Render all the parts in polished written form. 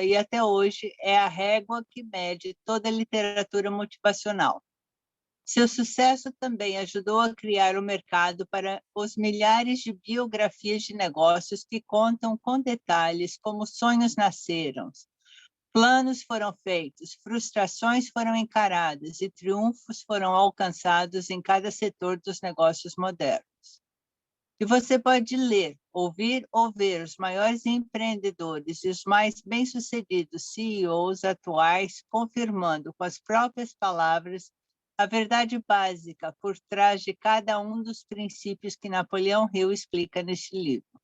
e até hoje é a régua que mede toda a literatura motivacional. Seu sucesso também ajudou a criar o mercado para os milhares de biografias de negócios que contam com detalhes como sonhos nasceram, planos foram feitos, frustrações foram encaradas e triunfos foram alcançados em cada setor dos negócios modernos. E você pode ler, ouvir ou ver os maiores empreendedores e os mais bem-sucedidos CEOs atuais confirmando com as próprias palavras a verdade básica por trás de cada um dos princípios que Napoleão Hill explica neste livro.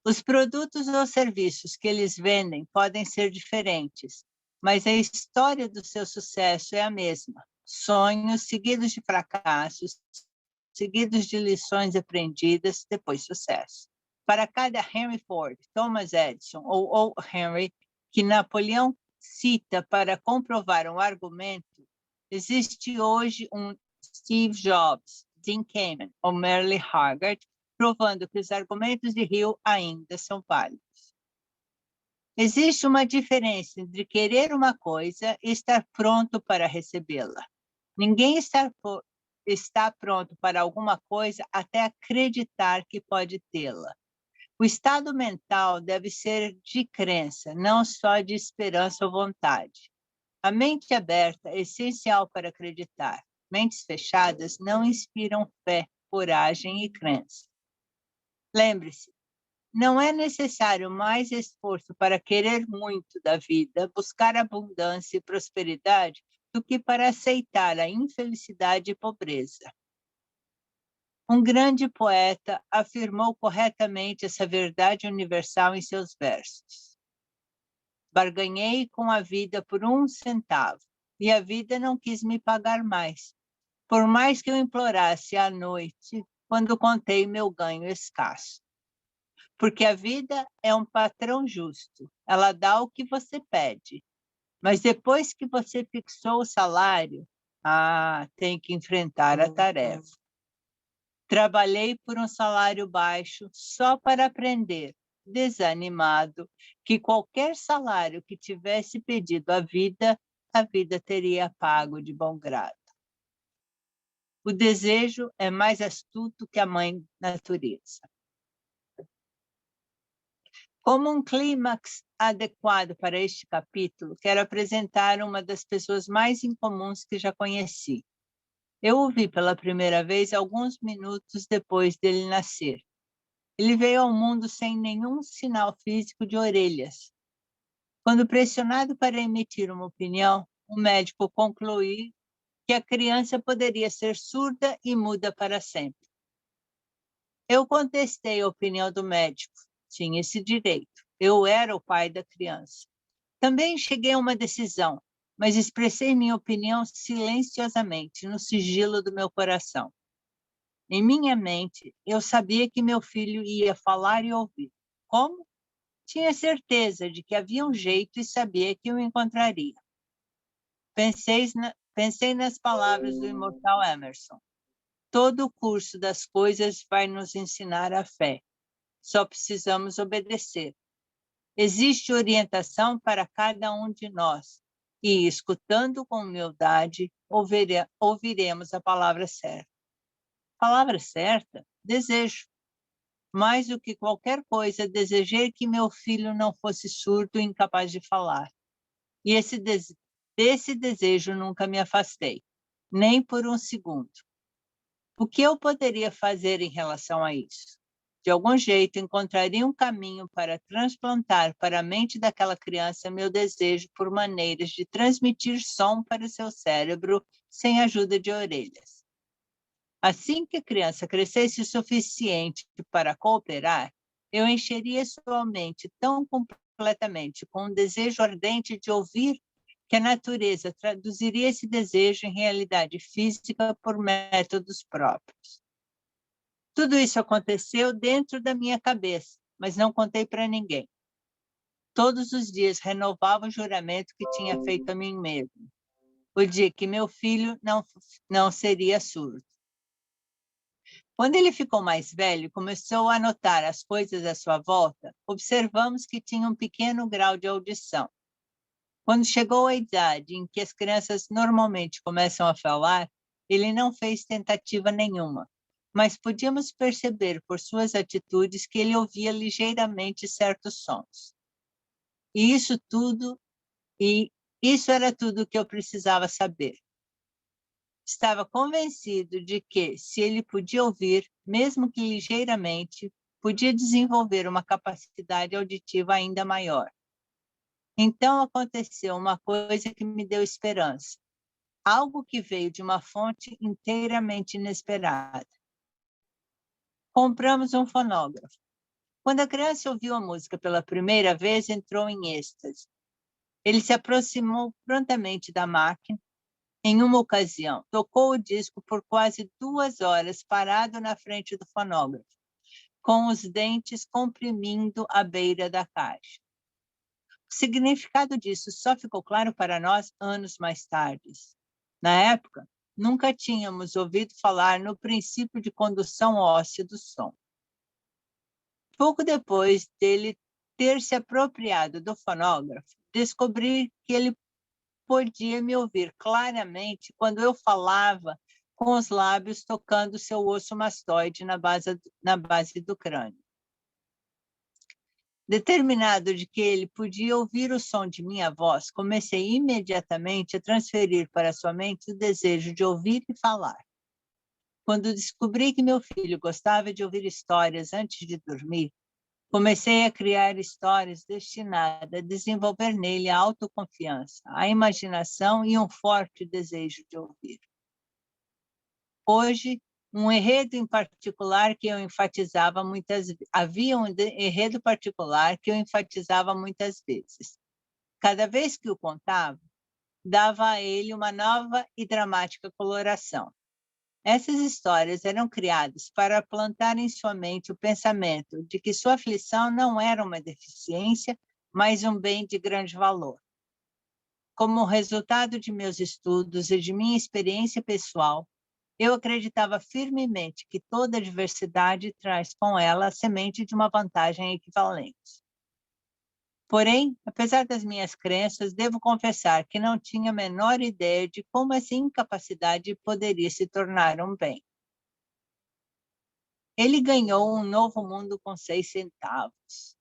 Os produtos ou serviços que eles vendem podem ser diferentes, mas a história do seu sucesso é a mesma. Sonhos seguidos de fracassos, seguidos de lições aprendidas, depois sucesso. Para cada Henry Ford, Thomas Edison ou O. Henry, que Napoleão cita para comprovar um argumento, existe hoje um Steve Jobs, Dean Kamen ou Merle Haggard, provando que os argumentos de Hill ainda são válidos. Existe uma diferença entre querer uma coisa e estar pronto para recebê-la. Ninguém está pronto para alguma coisa até acreditar que pode tê-la. O estado mental deve ser de crença, não só de esperança ou vontade. A mente aberta é essencial para acreditar. Mentes fechadas não inspiram fé, coragem e crença. Lembre-se, não é necessário mais esforço para querer muito da vida, buscar abundância e prosperidade, do que para aceitar a infelicidade e pobreza. Um grande poeta afirmou corretamente essa verdade universal em seus versos. Barganhei com a vida por 1 centavo, e a vida não quis me pagar mais, por mais que eu implorasse à noite, quando contei meu ganho escasso. Porque a vida é um patrão justo, ela dá o que você pede, mas depois que você fixou o salário, tem que enfrentar a tarefa. Trabalhei por um salário baixo só para aprender, desanimado, que qualquer salário que tivesse pedido à vida, a vida teria pago de bom grado. O desejo é mais astuto que a mãe natureza. Como um clímax adequado para este capítulo, quero apresentar uma das pessoas mais incomuns que já conheci. Eu o vi pela primeira vez alguns minutos depois dele nascer. Ele veio ao mundo sem nenhum sinal físico de orelhas. Quando pressionado para emitir uma opinião, o médico concluiu que a criança poderia ser surda e muda para sempre. Eu contestei a opinião do médico. Tinha esse direito. Eu era o pai da criança. Também cheguei a uma decisão, mas expressei minha opinião silenciosamente, no sigilo do meu coração. Em minha mente, eu sabia que meu filho ia falar e ouvir. Como? Tinha certeza de que havia um jeito e sabia que o encontraria. Pensei nas palavras do imortal Emerson. Todo o curso das coisas vai nos ensinar a fé. Só precisamos obedecer. Existe orientação para cada um de nós, e, escutando com humildade, ouviremos a palavra certa. Palavra certa? Desejo. Mais do que qualquer coisa, desejei que meu filho não fosse surdo e incapaz de falar. E desse desejo nunca me afastei, nem por um segundo. O que eu poderia fazer em relação a isso? De algum jeito, encontraria um caminho para transplantar para a mente daquela criança meu desejo por maneiras de transmitir som para seu cérebro sem ajuda de orelhas. Assim que a criança crescesse o suficiente para cooperar, eu encheria sua mente tão completamente com um desejo ardente de ouvir que a natureza traduziria esse desejo em realidade física por métodos próprios. Tudo isso aconteceu dentro da minha cabeça, mas não contei para ninguém. Todos os dias renovava o juramento que tinha feito a mim mesmo, o dia que meu filho não seria surdo. Quando ele ficou mais velho e começou a notar as coisas à sua volta, observamos que tinha um pequeno grau de audição. Quando chegou a idade em que as crianças normalmente começam a falar, ele não fez tentativa nenhuma, mas podíamos perceber por suas atitudes que ele ouvia ligeiramente certos sons. E isso era tudo que eu precisava saber. Estava convencido de que, se ele podia ouvir, mesmo que ligeiramente, podia desenvolver uma capacidade auditiva ainda maior. Então aconteceu uma coisa que me deu esperança, algo que veio de uma fonte inteiramente inesperada. Compramos um fonógrafo. Quando a criança ouviu a música pela primeira vez, entrou em êxtase. Ele se aproximou prontamente da máquina. Em uma ocasião, tocou o disco por quase 2 horas, parado na frente do fonógrafo, com os dentes comprimindo a beira da caixa. O significado disso só ficou claro para nós anos mais tarde. Na época, nunca tínhamos ouvido falar no princípio de condução óssea do som. Pouco depois dele ter se apropriado do fonógrafo, descobri que ele podia me ouvir claramente quando eu falava com os lábios tocando seu osso mastoide na base do crânio. Determinado de que ele podia ouvir o som de minha voz, comecei imediatamente a transferir para sua mente o desejo de ouvir e falar. Quando descobri que meu filho gostava de ouvir histórias antes de dormir, comecei a criar histórias destinadas a desenvolver nele a autoconfiança, a imaginação e um forte desejo de ouvir. Hoje, um enredo em particular que eu enfatizava muitas vezes. Havia um enredo particular que eu enfatizava muitas vezes. Cada vez que o contava, dava a ele uma nova e dramática coloração. Essas histórias eram criadas para plantar em sua mente o pensamento de que sua aflição não era uma deficiência, mas um bem de grande valor. Como resultado de meus estudos e de minha experiência pessoal, eu acreditava firmemente que toda diversidade traz com ela a semente de uma vantagem equivalente. Porém, apesar das minhas crenças, devo confessar que não tinha a menor ideia de como essa incapacidade poderia se tornar um bem. Ele ganhou um novo mundo com 6 centavos.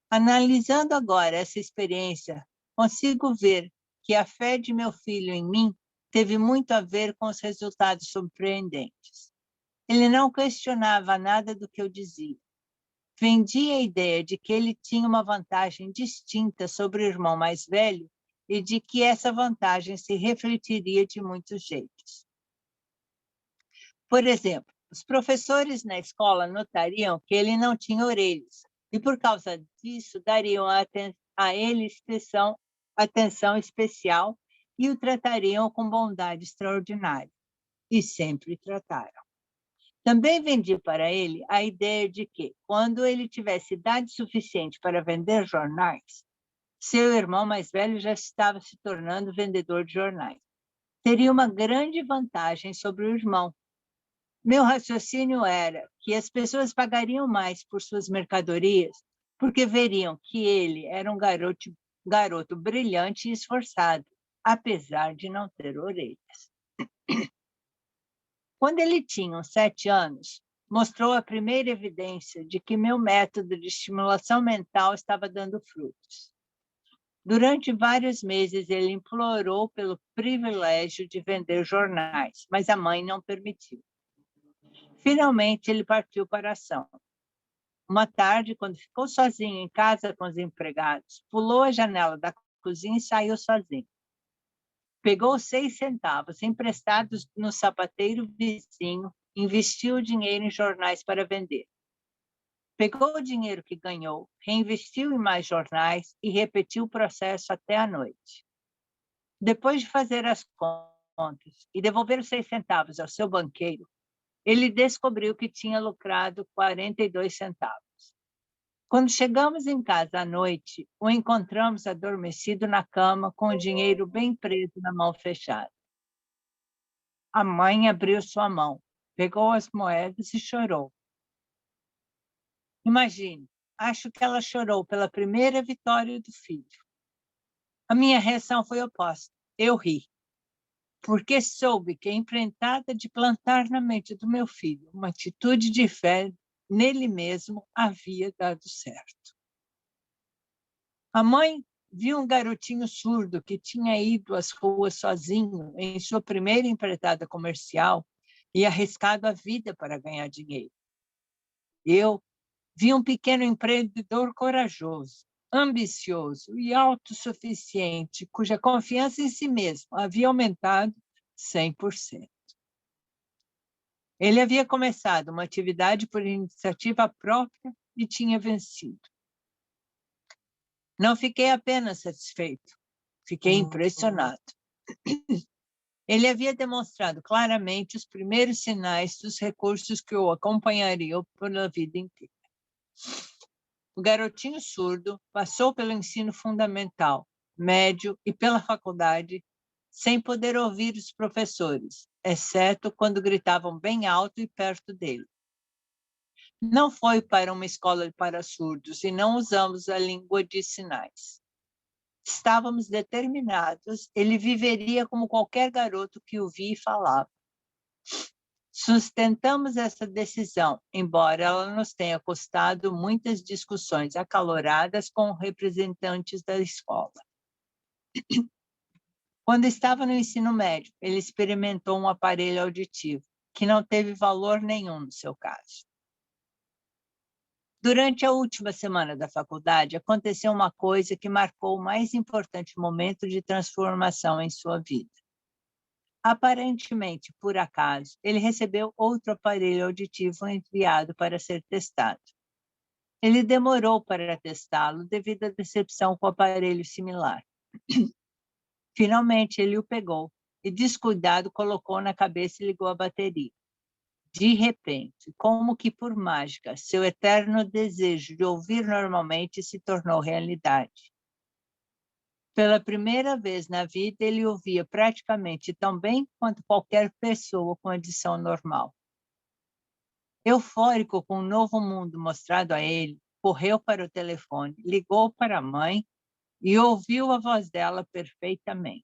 Analisando agora essa experiência, consigo ver que a fé de meu filho em mim teve muito a ver com os resultados surpreendentes. Ele não questionava nada do que eu dizia. Vendia a ideia de que ele tinha uma vantagem distinta sobre o irmão mais velho e de que essa vantagem se refletiria de muitos jeitos. Por exemplo, os professores na escola notariam que ele não tinha orelhas e, por causa disso, dariam a ele atenção especial e o tratariam com bondade extraordinária. E sempre trataram. Também vendi para ele a ideia de que, quando ele tivesse idade suficiente para vender jornais, seu irmão mais velho já estava se tornando vendedor de jornais. Teria uma grande vantagem sobre o irmão. Meu raciocínio era que as pessoas pagariam mais por suas mercadorias porque veriam que ele era um garoto brilhante e esforçado, apesar de não ter orelhas. Quando ele tinha uns 7 anos, mostrou a primeira evidência de que meu método de estimulação mental estava dando frutos. Durante vários meses, ele implorou pelo privilégio de vender jornais, mas a mãe não permitiu. Finalmente, ele partiu para a ação. Uma tarde, quando ficou sozinho em casa com os empregados, pulou a janela da cozinha e saiu sozinho. Pegou 6 centavos emprestados no sapateiro vizinho, investiu o dinheiro em jornais para vender. Pegou o dinheiro que ganhou, reinvestiu em mais jornais e repetiu o processo até a noite. Depois de fazer as contas e devolver os 6 centavos ao seu banqueiro, ele descobriu que tinha lucrado 42 centavos. Quando chegamos em casa à noite, o encontramos adormecido na cama, com o dinheiro bem preso na mão fechada. A mãe abriu sua mão, pegou as moedas e chorou. Imagine, acho que ela chorou pela primeira vitória do filho. A minha reação foi oposta. Eu ri, porque soube que a empreitada de plantar na mente do meu filho uma atitude de fé nele mesmo havia dado certo. A mãe viu um garotinho surdo que tinha ido às ruas sozinho em sua primeira empreitada comercial e arriscado a vida para ganhar dinheiro. Eu vi um pequeno empreendedor corajoso, ambicioso e autossuficiente, cuja confiança em si mesmo havia aumentado 100%. Ele havia começado uma atividade por iniciativa própria e tinha vencido. Não fiquei apenas satisfeito, fiquei impressionado. Ele havia demonstrado claramente os primeiros sinais dos recursos que o acompanhariam pela vida inteira. O garotinho surdo passou pelo ensino fundamental, médio e pela faculdade sem poder ouvir os professores, exceto quando gritavam bem alto e perto dele. Não foi para uma escola para surdos e não usamos a língua de sinais. Estávamos determinados, ele viveria como qualquer garoto que o via e falava. Sustentamos essa decisão, embora ela nos tenha custado muitas discussões acaloradas com representantes da escola. Quando estava no ensino médio, ele experimentou um aparelho auditivo, que não teve valor nenhum no seu caso. Durante a última semana da faculdade, aconteceu uma coisa que marcou o mais importante momento de transformação em sua vida. Aparentemente, por acaso, ele recebeu outro aparelho auditivo enviado para ser testado. Ele demorou para testá-lo devido à decepção com o aparelho similar. Finalmente, ele o pegou e, descuidado, colocou na cabeça e ligou a bateria. De repente, como que por mágica, seu eterno desejo de ouvir normalmente se tornou realidade. Pela primeira vez na vida, ele ouvia praticamente tão bem quanto qualquer pessoa com audição normal. Eufórico com o novo mundo mostrado a ele, correu para o telefone, ligou para a mãe e ouviu a voz dela perfeitamente.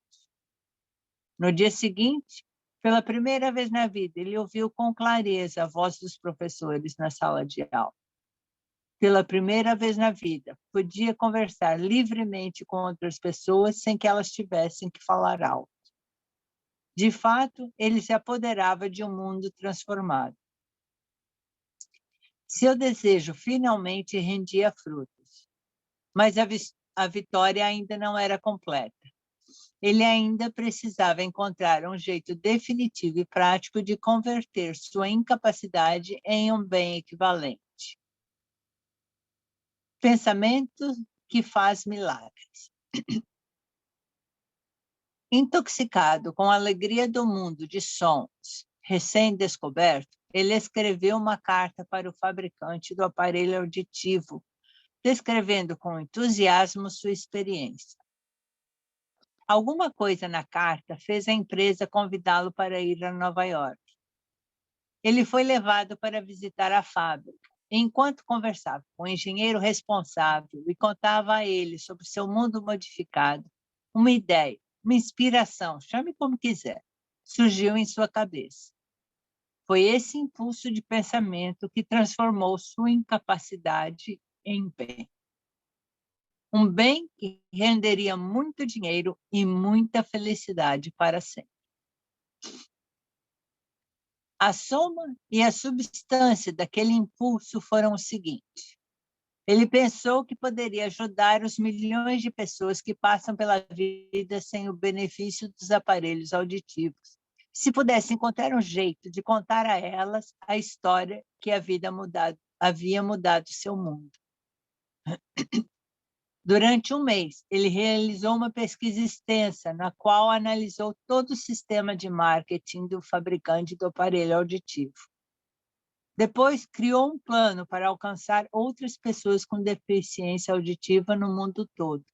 No dia seguinte, pela primeira vez na vida, ele ouviu com clareza a voz dos professores na sala de aula. Pela primeira vez na vida, podia conversar livremente com outras pessoas sem que elas tivessem que falar alto. De fato, ele se apoderava de um mundo transformado. Seu desejo finalmente rendia frutos, mas a vitória ainda não era completa. Ele ainda precisava encontrar um jeito definitivo e prático de converter sua incapacidade em um bem equivalente. Pensamento que faz milagres. Intoxicado com a alegria do mundo de sons recém-descoberto, ele escreveu uma carta para o fabricante do aparelho auditivo, descrevendo com entusiasmo sua experiência. Alguma coisa na carta fez a empresa convidá-lo para ir a Nova York. Ele foi levado para visitar a fábrica. Enquanto conversava com o engenheiro responsável e contava a ele sobre seu mundo modificado, uma ideia, uma inspiração, chame como quiser, surgiu em sua cabeça. Foi esse impulso de pensamento que transformou sua incapacidade em bem. Um bem que renderia muito dinheiro e muita felicidade para sempre. A soma e a substância daquele impulso foram o seguinte: ele pensou que poderia ajudar os milhões de pessoas que passam pela vida sem o benefício dos aparelhos auditivos, se pudesse encontrar um jeito de contar a elas a história que havia mudado seu mundo. Durante um mês, ele realizou uma pesquisa extensa, na qual analisou todo o sistema de marketing do fabricante do aparelho auditivo. Depois, criou um plano para alcançar outras pessoas com deficiência auditiva no mundo todo.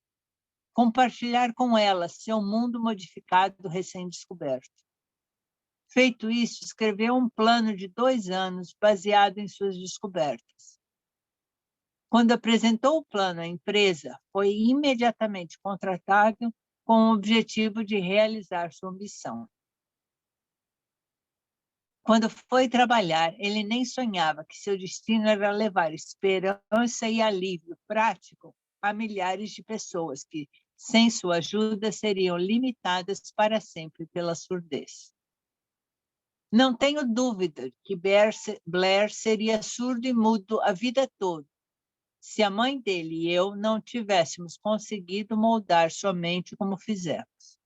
Compartilhar com elas seu mundo modificado recém-descoberto. Feito isso, escreveu um plano de 2 anos baseado em suas descobertas. Quando apresentou o plano à empresa, foi imediatamente contratado com o objetivo de realizar sua ambição. Quando foi trabalhar, ele nem sonhava que seu destino era levar esperança e alívio prático a milhares de pessoas que, sem sua ajuda, seriam limitadas para sempre pela surdez. Não tenho dúvida que Blair seria surdo e mudo a vida toda, se a mãe dele e eu não tivéssemos conseguido moldar sua mente como fizemos.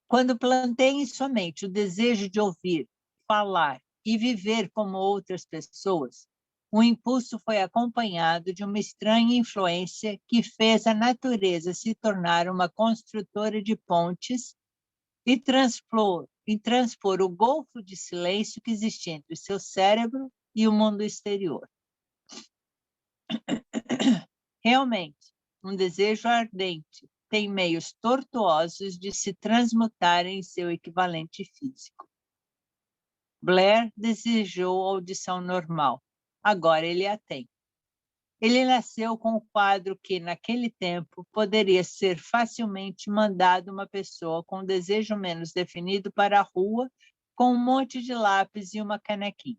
Quando plantei em sua mente o desejo de ouvir, falar e viver como outras pessoas, o impulso foi acompanhado de uma estranha influência que fez a natureza se tornar uma construtora de pontes e transpor o golfo de silêncio que existia entre seu cérebro e o mundo exterior. Realmente, um desejo ardente tem meios tortuosos de se transmutar em seu equivalente físico. Blair desejou audição normal. Agora ele a tem. Ele nasceu com o quadro que, naquele tempo, poderia ser facilmente mandado uma pessoa com desejo menos definido para a rua, com um monte de lápis e uma canequinha.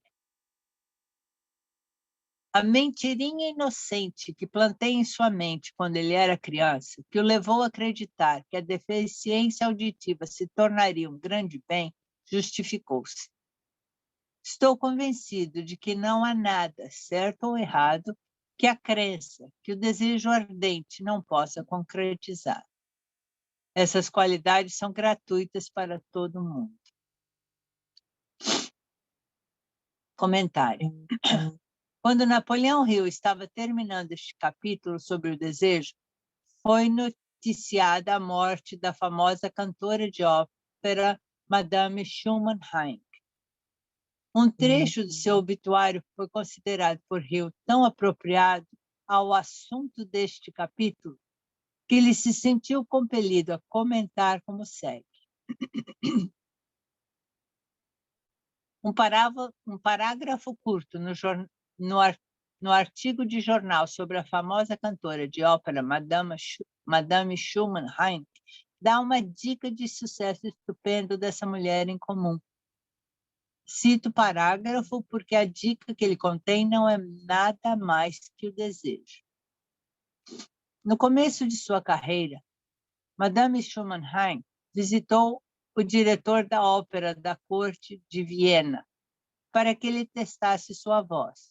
A mentirinha inocente que plantei em sua mente quando ele era criança, que o levou a acreditar que a deficiência auditiva se tornaria um grande bem, justificou-se. Estou convencido de que não há nada, certo ou errado, que a crença, que o desejo ardente não possa concretizar. Essas qualidades são gratuitas para todo mundo. Comentário. Quando Napoleão Hill estava terminando este capítulo sobre o desejo, foi noticiada a morte da famosa cantora de ópera Madame Schumann-Heink. Um trecho do seu obituário foi considerado por Hill tão apropriado ao assunto deste capítulo que ele se sentiu compelido a comentar como segue. Um parágrafo curto no artigo de jornal sobre a famosa cantora de ópera Madame Schumann-Heink dá uma dica de sucesso estupendo dessa mulher incomum. Cito o parágrafo porque a dica que ele contém não é nada mais que o desejo. No começo de sua carreira, Madame Schumann-Heink visitou o diretor da ópera da corte de Viena para que ele testasse sua voz,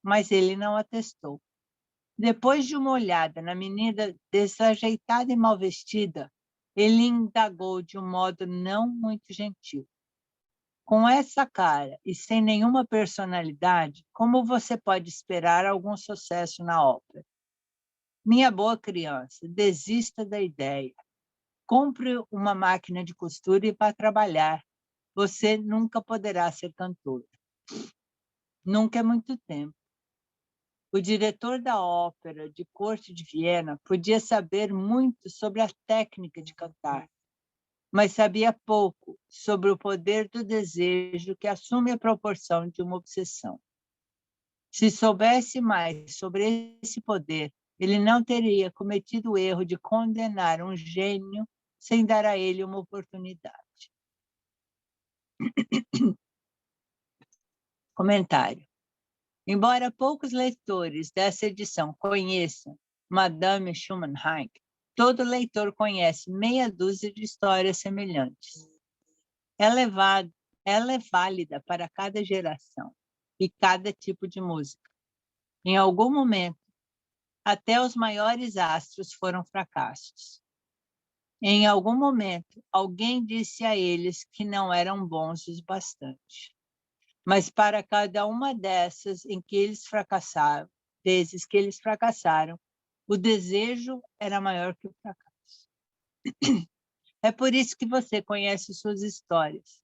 mas ele não a testou. Depois de uma olhada na menina desajeitada e mal vestida, ele indagou de um modo não muito gentil. Com essa cara e sem nenhuma personalidade, como você pode esperar algum sucesso na ópera? Minha boa criança, desista da ideia. Compre uma máquina de costura e vá trabalhar. Você nunca poderá ser cantora. Nunca é muito tempo. O diretor da ópera de corte de Viena podia saber muito sobre a técnica de cantar, mas sabia pouco sobre o poder do desejo que assume a proporção de uma obsessão. Se soubesse mais sobre esse poder, ele não teria cometido o erro de condenar um gênio sem dar a ele uma oportunidade. Comentário. Embora poucos leitores dessa edição conheçam Madame Schumann-Heink, todo leitor conhece meia dúzia de histórias semelhantes. Ela é válida para cada geração e cada tipo de música. Em algum momento, até os maiores astros foram fracassos. Em algum momento, alguém disse a eles que não eram bons o bastante. Mas para cada uma dessas vezes que eles fracassaram, o desejo era maior que o fracasso. É por isso que você conhece suas histórias.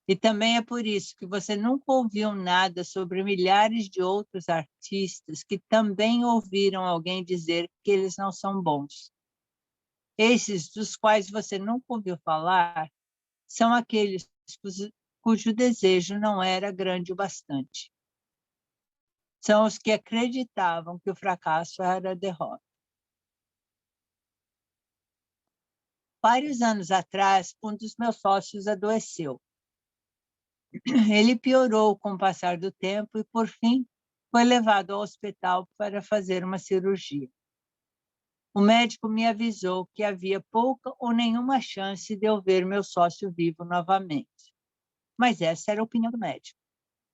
E também é por isso que você nunca ouviu nada sobre milhares de outros artistas que também ouviram alguém dizer que eles não são bons. Esses dos quais você nunca ouviu falar são aqueles cujo desejo não era grande o bastante. São os que acreditavam que o fracasso era a derrota. Vários anos atrás, um dos meus sócios adoeceu. Ele piorou com o passar do tempo e, por fim, foi levado ao hospital para fazer uma cirurgia. O médico me avisou que havia pouca ou nenhuma chance de eu ver meu sócio vivo novamente. Mas essa era a opinião do médico.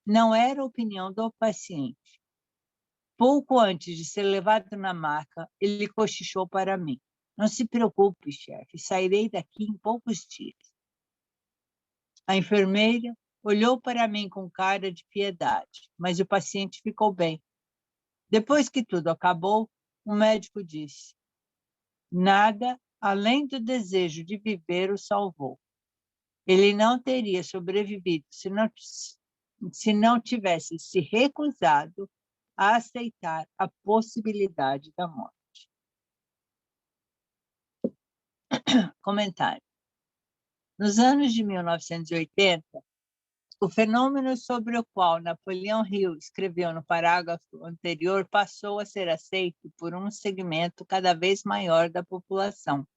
Não era a opinião do paciente. Pouco antes de ser levado na maca, ele cochichou para mim. Não se preocupe, chefe, sairei daqui em poucos dias. A enfermeira olhou para mim com cara de piedade, mas o paciente ficou bem. Depois que tudo acabou, o médico disse: nada além do desejo de viver o salvou. Ele não teria sobrevivido se não tivesse se recusado a aceitar a possibilidade da morte. Comentário. Nos anos de 1980, o fenômeno sobre o qual Napoleão Hill escreveu no parágrafo anterior passou a ser aceito por um segmento cada vez maior da população.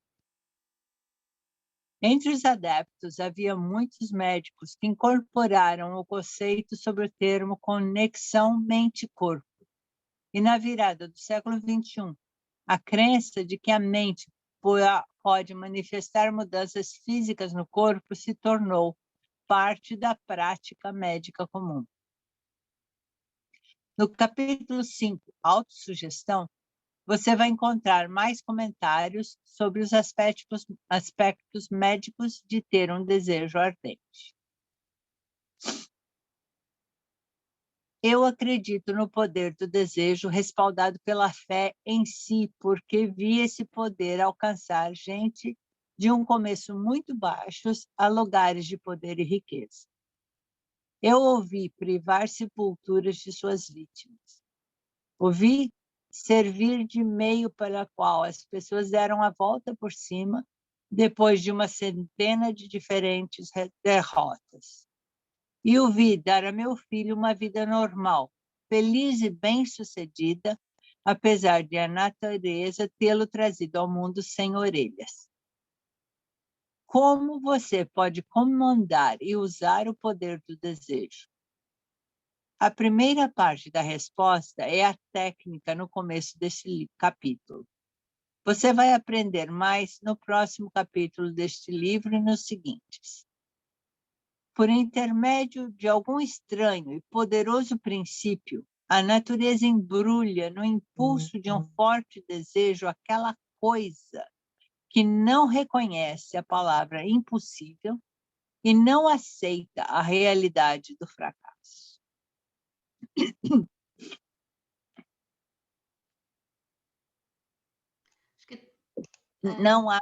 Entre os adeptos, havia muitos médicos que incorporaram o conceito sobre o termo conexão mente-corpo. E na virada do século XXI, a crença de que a mente pode manifestar mudanças físicas no corpo se tornou parte da prática médica comum. No capítulo 5, Autossugestão, você vai encontrar mais comentários sobre os aspectos médicos de ter um desejo ardente. Eu acredito no poder do desejo respaldado pela fé em si, porque vi esse poder alcançar gente de um começo muito baixos a lugares de poder e riqueza. Eu ouvi privar sepulturas de suas vítimas. Ouvi servir de meio para qual as pessoas deram a volta por cima depois de uma centena de diferentes derrotas. E o vi dar a meu filho uma vida normal, feliz e bem-sucedida, apesar de a natureza tê-lo trazido ao mundo sem orelhas. Como você pode comandar e usar o poder do desejo? A primeira parte da resposta é a técnica no começo deste capítulo. Você vai aprender mais no próximo capítulo deste livro e nos seguintes. Por intermédio de algum estranho e poderoso princípio, a natureza embrulha no impulso de um forte desejo aquela coisa que não reconhece a palavra impossível e não aceita a realidade do fracasso. Não há